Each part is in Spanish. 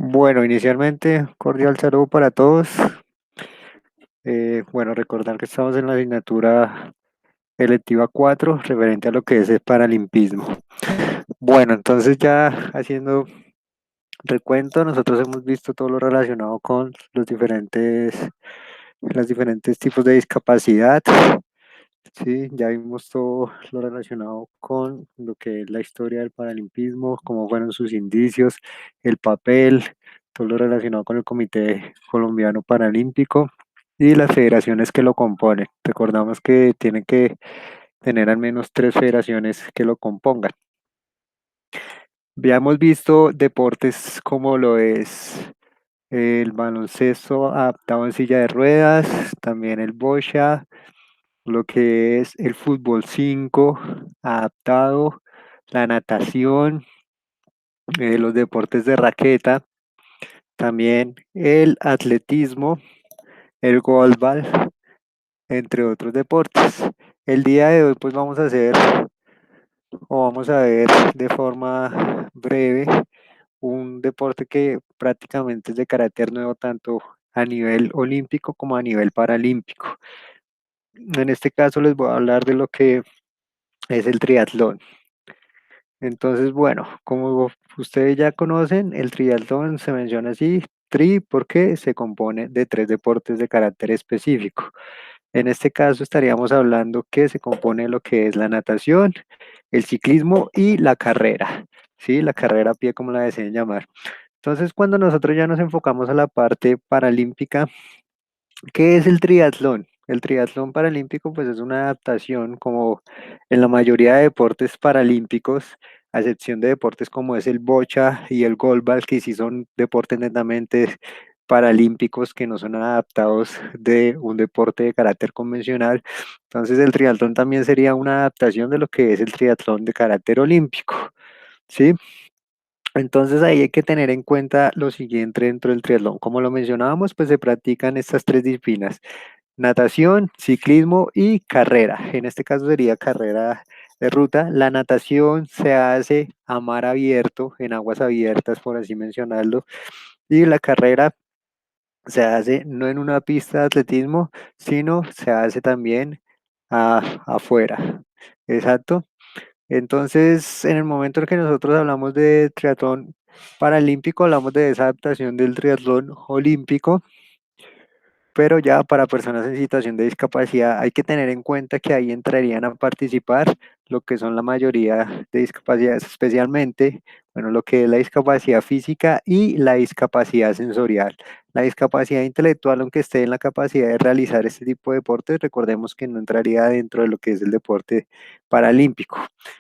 Bueno, inicialmente, cordial saludo para todos. Bueno, recordar que estamos en la asignatura electiva 4, referente a lo que es el paralimpismo. Bueno, entonces ya haciendo recuento, nosotros hemos visto todo lo relacionado con los diferentes tipos de discapacidad. Sí, ya vimos todo lo relacionado con lo que es la historia del paralimpismo, cómo fueron sus indicios, el papel, todo lo relacionado con el Comité Colombiano Paralímpico y las federaciones que lo componen. Recordamos que tiene que tener al menos tres federaciones que lo compongan. Habíamos visto deportes como lo es el baloncesto adaptado en silla de ruedas, también el bocha, lo que es el fútbol 5 adaptado, la natación, los deportes de raqueta, también el atletismo, el golbal, entre otros deportes. El día de hoy pues vamos a hacer o vamos a ver de forma breve un deporte que prácticamente es de carácter nuevo tanto a nivel olímpico como a nivel paralímpico. En este caso les voy a hablar de lo que es el triatlón. Entonces, bueno, como ustedes ya conocen, el triatlón se menciona así, tri, porque se compone de tres deportes de carácter específico. En este caso estaríamos hablando que se compone de lo que es la natación, el ciclismo y la carrera, ¿sí? La carrera a pie, como la deseen llamar. Entonces, cuando nosotros ya nos enfocamos a la parte paralímpica, ¿qué es el triatlón? El triatlón paralímpico pues es una adaptación como en la mayoría de deportes paralímpicos, a excepción de deportes como es el bocha y el goalball, que sí son deportes netamente paralímpicos que no son adaptados de un deporte de carácter convencional. Entonces el triatlón también sería una adaptación de lo que es el triatlón de carácter olímpico, ¿sí? Entonces ahí hay que tener en cuenta lo siguiente dentro del triatlón. Como lo mencionábamos, pues se practican estas tres disciplinas: natación, ciclismo y carrera. En este caso sería carrera de ruta. La natación se hace a mar abierto, en aguas abiertas, por así mencionarlo, y la carrera se hace no en una pista de atletismo, sino se hace también afuera. Exacto. Entonces, en el momento en que nosotros hablamos de triatlón paralímpico, hablamos de esa adaptación del triatlón olímpico, pero ya para personas en situación de discapacidad hay que tener en cuenta que ahí entrarían a participar lo que son la mayoría de discapacidades, especialmente, bueno, lo que es la discapacidad física y la discapacidad sensorial. La discapacidad intelectual, aunque esté en la capacidad de realizar este tipo de deportes, recordemos que no entraría dentro de lo que es el deporte paralímpico.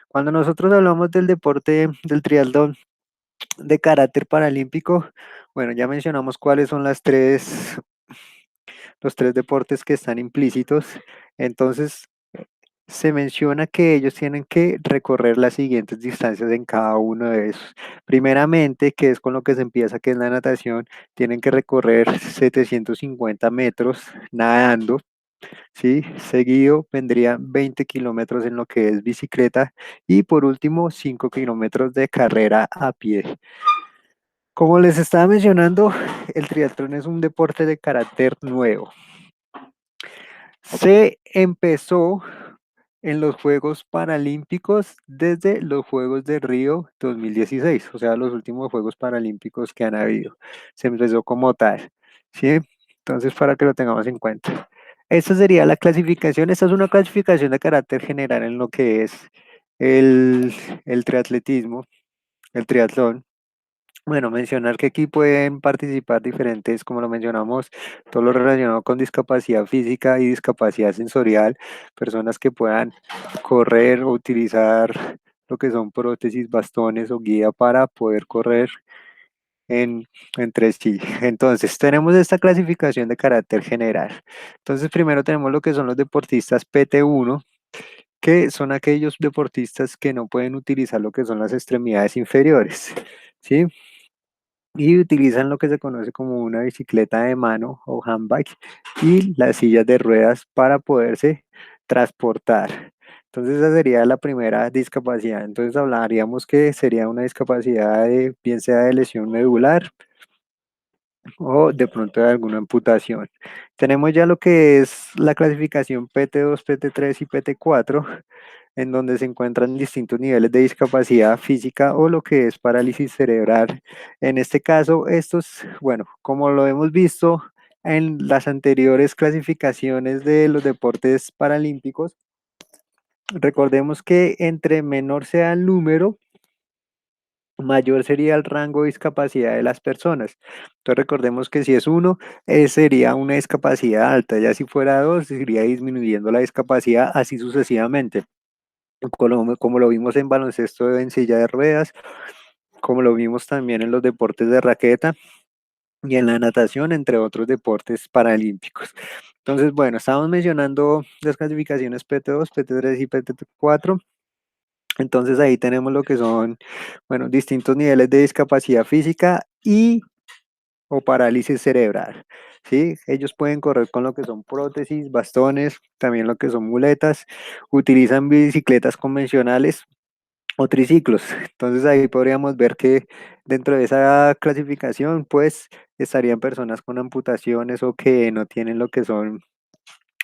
Cuando nosotros hablamos del deporte del triatlón de carácter paralímpico, bueno, ya mencionamos cuáles son los tres deportes que están implícitos. Entonces, se menciona que ellos tienen que recorrer las siguientes distancias en cada uno de esos. Primeramente, que es con lo que se empieza, que es la natación, tienen que recorrer 750 metros nadando, ¿sí? Seguido vendrían 20 kilómetros en lo que es bicicleta y por último 5 kilómetros de carrera a pie. Como les estaba mencionando, el triatlón es un deporte de carácter nuevo. Se empezó en los Juegos Paralímpicos desde los Juegos de Río 2016, o sea, los últimos Juegos Paralímpicos que han habido. Se empezó como tal, ¿sí? Entonces, para que lo tengamos en cuenta. Esta sería la clasificación. Esta es una clasificación de carácter general en lo que es el, el triatletismo, el triatlón. Bueno, mencionar que aquí pueden participar diferentes, como lo mencionamos, todo lo relacionado con discapacidad física y discapacidad sensorial, personas que puedan correr o utilizar lo que son prótesis, bastones o guía para poder correr en, entre sí. Entonces, tenemos esta clasificación de carácter general. Entonces, primero tenemos lo que son los deportistas PT1, que son aquellos deportistas que no pueden utilizar lo que son las extremidades inferiores, ¿sí? Y utilizan lo que se conoce como una bicicleta de mano o handbike y las sillas de ruedas para poderse transportar. Entonces esa sería la primera discapacidad. Entonces hablaríamos que sería una discapacidad de, bien sea de lesión medular, o de pronto de alguna amputación. Tenemos ya lo que es la clasificación PT2, PT3 y PT4, en donde se encuentran distintos niveles de discapacidad física o lo que es parálisis cerebral. En este caso, estos, bueno, como lo hemos visto en las anteriores clasificaciones de los deportes paralímpicos, recordemos que entre menor sea el número, mayor sería el rango de discapacidad de las personas. Entonces recordemos que si es uno, sería una discapacidad alta, ya si fuera dos, iría disminuyendo la discapacidad así sucesivamente. Como lo vimos en baloncesto en silla de ruedas, como lo vimos también en los deportes de raqueta y en la natación, entre otros deportes paralímpicos. Entonces, bueno, estábamos mencionando las clasificaciones PT2, PT3 y PT4. Entonces ahí tenemos lo que son, bueno, distintos niveles de discapacidad física y o parálisis cerebral. ¿Sí? Ellos pueden correr con lo que son prótesis, bastones, también lo que son muletas, utilizan bicicletas convencionales o triciclos. Entonces ahí podríamos ver que dentro de esa clasificación, pues estarían personas con amputaciones o que no tienen lo que son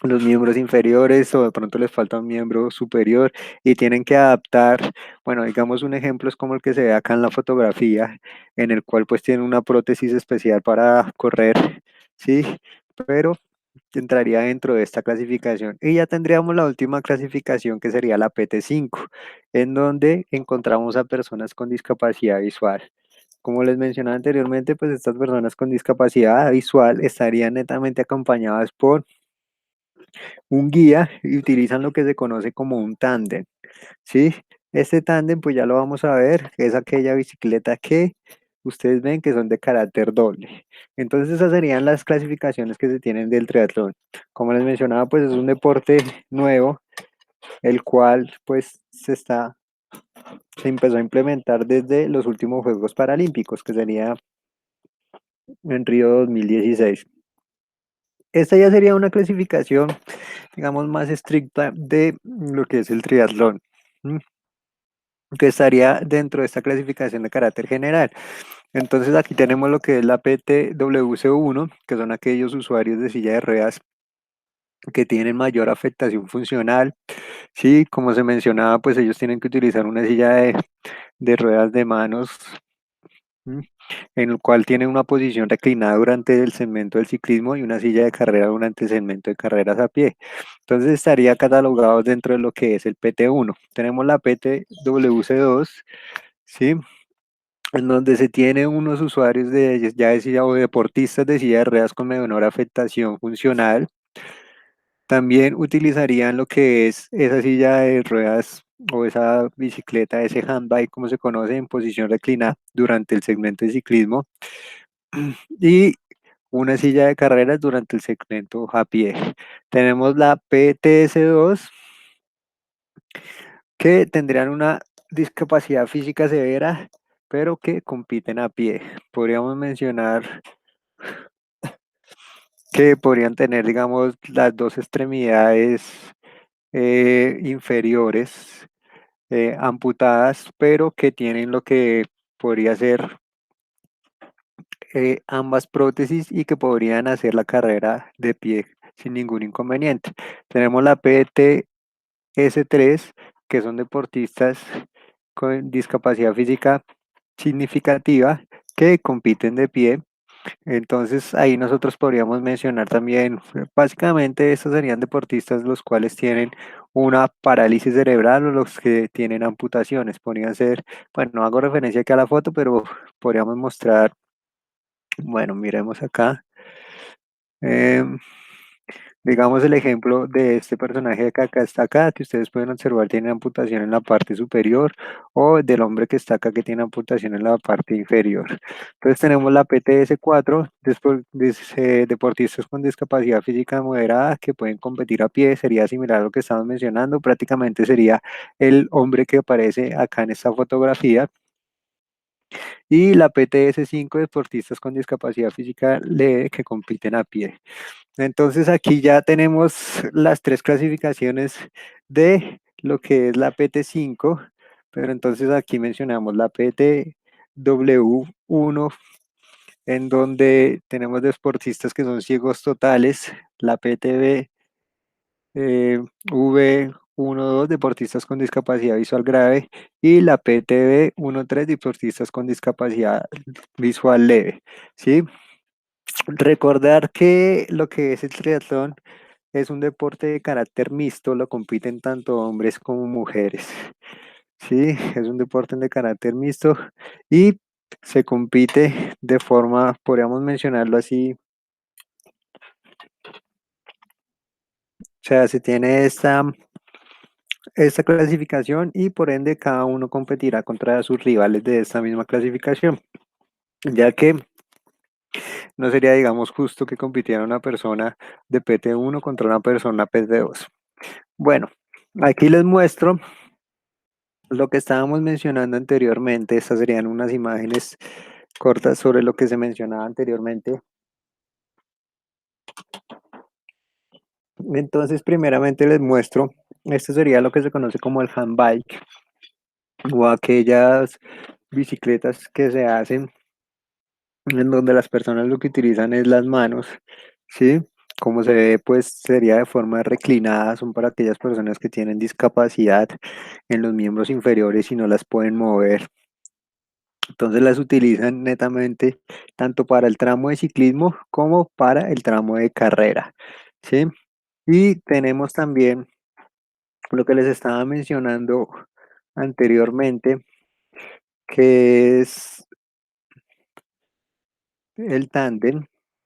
los miembros inferiores o de pronto les falta un miembro superior y tienen que adaptar, bueno, digamos un ejemplo es como el que se ve acá en la fotografía, en el cual pues tienen una prótesis especial para correr, ¿sí? Pero entraría dentro de esta clasificación. Y ya tendríamos la última clasificación que sería la PT5, en donde encontramos a personas con discapacidad visual. Como les mencionaba anteriormente, pues estas personas con discapacidad visual estarían netamente acompañadas por un guía y utilizan lo que se conoce como un tándem, ¿sí? Este tándem, pues ya lo vamos a ver, es aquella bicicleta que ustedes ven que son de carácter doble. Entonces esas serían las clasificaciones que se tienen del triatlón. Como les mencionaba, pues es un deporte nuevo, el cual pues se empezó a implementar desde los últimos Juegos Paralímpicos, que sería en Río 2016. Esta ya sería una clasificación, digamos, más estricta de lo que es el triatlón, ¿m? Que estaría dentro de esta clasificación de carácter general. Entonces aquí tenemos lo que es la PTWC1, que son aquellos usuarios de silla de ruedas que tienen mayor afectación funcional. Sí, como se mencionaba, pues ellos tienen que utilizar una silla de ruedas de manos, ¿m? En el cual tienen una posición reclinada durante el segmento del ciclismo y una silla de carrera durante el segmento de carreras a pie. Entonces estaría catalogado dentro de lo que es el PT1. Tenemos la PTWC2, ¿sí? En donde se tiene unos usuarios ya de silla o deportistas de silla de ruedas con menor afectación funcional. También utilizarían lo que es esa silla de ruedas o esa bicicleta, ese handbike, como se conoce, en posición reclinada durante el segmento de ciclismo y una silla de carreras durante el segmento a pie. Tenemos la PTS2, que tendrían una discapacidad física severa, pero que compiten a pie. Podríamos mencionar que podrían tener, digamos, las dos extremidades inferiores amputadas, pero que tienen lo que podría ser ambas prótesis y que podrían hacer la carrera de pie sin ningún inconveniente. Tenemos la PTS3, que son deportistas con discapacidad física significativa que compiten de pie. Entonces ahí nosotros podríamos mencionar también, básicamente estos serían deportistas los cuales tienen una parálisis cerebral o los que tienen amputaciones. Podrían ser, bueno, no hago referencia aquí a la foto, pero podríamos mostrar, bueno, miremos acá. em, Digamos el ejemplo de este personaje que acá está acá, que ustedes pueden observar tiene amputación en la parte superior, o del hombre que está acá que tiene amputación en la parte inferior. Entonces tenemos la PTS4, después, deportistas con discapacidad física moderada que pueden competir a pie, sería similar a lo que estamos mencionando, prácticamente sería el hombre que aparece acá en esta fotografía. Y la PTS5, deportistas con discapacidad física leve que compiten a pie. Entonces aquí ya tenemos las tres clasificaciones de lo que es la PT5, pero entonces aquí mencionamos la PTW1, en donde tenemos deportistas que son ciegos totales, la PTV, V12 deportistas con discapacidad visual grave y la PTV 13 deportistas con discapacidad visual leve, ¿sí? Recordar que lo que es el triatlón es un deporte de carácter mixto, lo compiten tanto hombres como mujeres. Sí, es un deporte de carácter mixto y se compite de forma, podríamos mencionarlo así, o sea, se tiene esta clasificación y por ende cada uno competirá contra sus rivales de esta misma clasificación, ya que no sería, digamos, justo que compitiera una persona de PT1 contra una persona PT2. Bueno, aquí les muestro lo que estábamos mencionando anteriormente. Estas serían unas imágenes cortas sobre lo que se mencionaba anteriormente. Entonces, primeramente les muestro, esto sería lo que se conoce como el handbike o aquellas bicicletas que se hacen en donde las personas lo que utilizan es las manos, ¿sí? Como se ve, pues sería de forma reclinada, son para aquellas personas que tienen discapacidad en los miembros inferiores y no las pueden mover. Entonces las utilizan netamente tanto para el tramo de ciclismo como para el tramo de carrera, ¿sí? Y tenemos también lo que les estaba mencionando anteriormente, que es el tándem,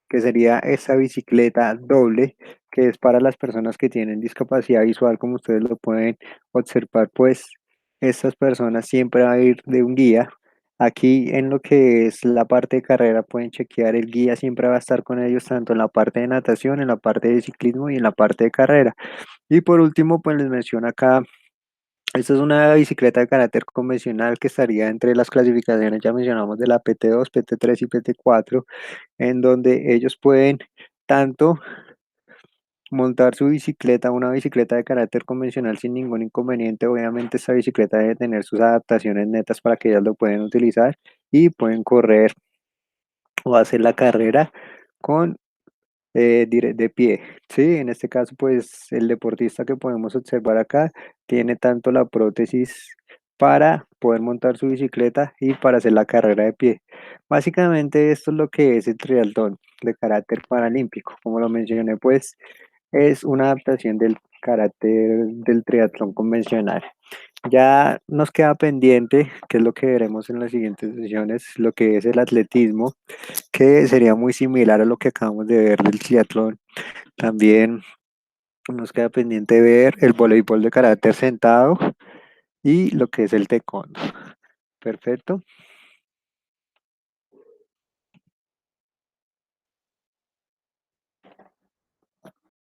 que sería esa bicicleta doble, que es para las personas que tienen discapacidad visual, como ustedes lo pueden observar, pues estas personas siempre van a ir de un guía. Aquí en lo que es la parte de carrera pueden chequear, el guía siempre va a estar con ellos tanto en la parte de natación, en la parte de ciclismo y en la parte de carrera. Y por último, pues les menciono acá, esta es una bicicleta de carácter convencional que estaría entre las clasificaciones, ya mencionamos, de la PT2, PT3 y PT4, en donde ellos pueden tanto montar su bicicleta, una bicicleta de carácter convencional sin ningún inconveniente. Obviamente esta bicicleta debe tener sus adaptaciones netas para que ellas lo puedan utilizar y pueden correr o hacer la carrera con de pie. Sí, en este caso, pues el deportista que podemos observar acá tiene tanto la prótesis para poder montar su bicicleta y para hacer la carrera de pie. Básicamente esto es lo que es el triatlón de carácter paralímpico. Como lo mencioné, pues es una adaptación del carácter del triatlón convencional. Ya nos queda pendiente, que es lo que veremos en las siguientes sesiones, lo que es el atletismo, que sería muy similar a lo que acabamos de ver del triatlón. También nos queda pendiente ver el voleibol de carácter sentado y lo que es el taekwondo. Perfecto.